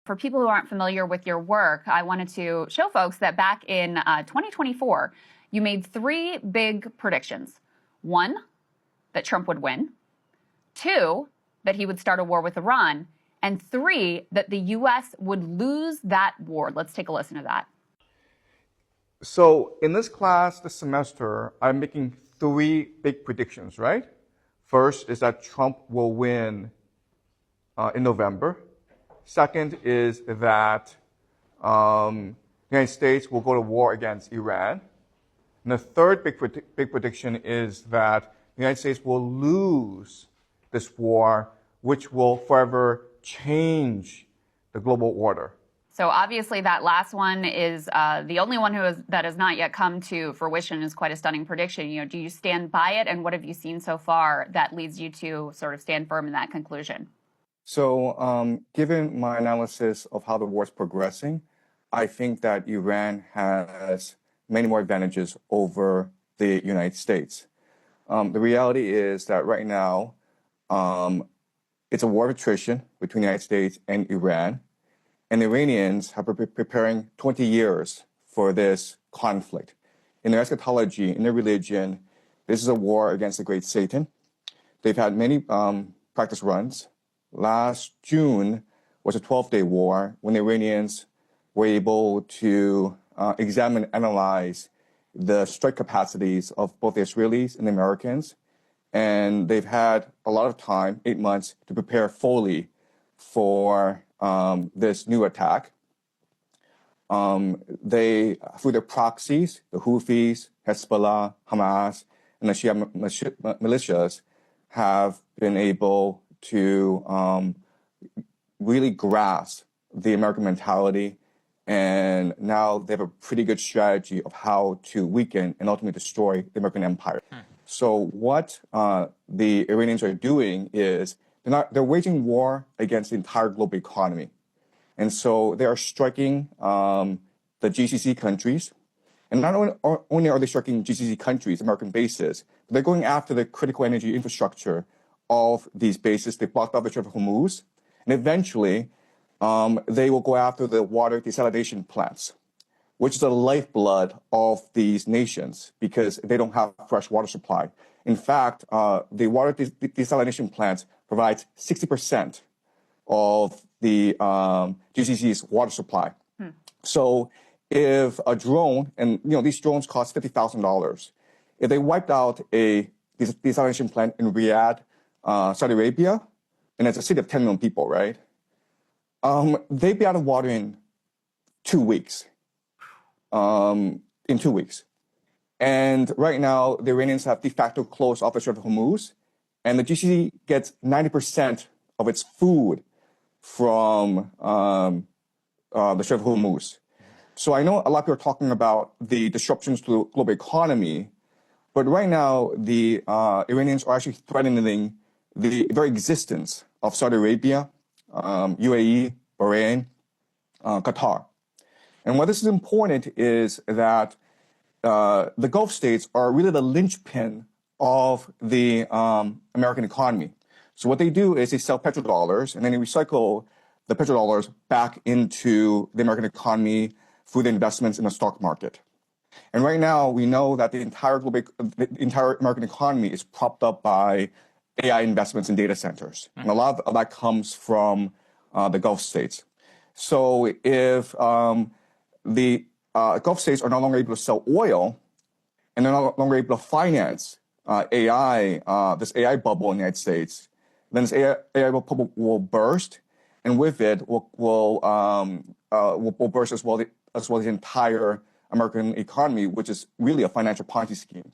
for people who aren't familiar with your work, I wanted to show folks that back in 2024, you made three big predictions. One, that Trump would win. Two, that he would start a war with Iran. And three, that the U.S. would lose that war. Let's take a listen to that. So in this class this semester, I'm making three big predictions, right? First is that Trump will win in November. Second is that the United States will go to war against Iran. And the third big prediction is that the United States will lose this war, which will forever change the global order. So obviously that last one is the only one that has not yet come to fruition. Is quite a stunning prediction. Do you stand by it, and what have you seen so far that leads you to sort of stand firm in that conclusion? So given my analysis of how the war is progressing, I think that Iran has many more advantages over the United States. The reality is that right now, it's a war of attrition between the United States and Iran. And the Iranians have been preparing 20 years for this conflict. In their eschatology, in their religion, this is a war against the great Satan. They've had many practice runs. Last June was a 12-day war when the Iranians were able to examine and analyze the strike capacities of both the Israelis and the Americans. And they've had a lot of time, 8 months, to prepare fully for this new attack. They, through their proxies, the Houthis, Hezbollah, Hamas, and the Shia militias, have been able to really grasp the American mentality, and now they have a pretty good strategy of how to weaken and ultimately destroy the American empire. So what the Iranians are doing is they're waging war against the entire global economy. And so they are striking the GCC countries. And not only are they striking GCC countries, American bases, but they're going after the critical energy infrastructure of these bases. They blocked off the Strait of Hormuz. And eventually, they will go after the water desalination plants, which is the lifeblood of these nations because they don't have fresh water supply. In fact, the water desalination plants provides 60% of the GCC's water supply. So if a drone, and these drones cost $50,000, if they wiped out a desalination plant in Riyadh, Saudi Arabia, and it's a city of 10 million people, right? They'd be out of water in 2 weeks. In 2 weeks. And right now, the Iranians have de facto closed off the Strait of Hormuz, and the GCC gets 90% of its food from the Strait of Hormuz. So I know a lot of people are talking about the disruptions to the global economy, but right now, the Iranians are actually threatening the very existence of Saudi Arabia, UAE, Bahrain, Qatar. And why this is important is that the Gulf states are really the linchpin of the American economy. So what they do is they sell petrodollars, and then they recycle the petrodollars back into the American economy through the investments in the stock market. And right now, we know that the entire American economy is propped up by AI investments in data centers. And a lot of that comes from the Gulf states. So if the Gulf states are no longer able to sell oil, and they're no longer able to finance AI, this AI bubble in the United States, then this AI bubble will burst, and with it will burst as well the entire American economy, which is really a financial Ponzi scheme.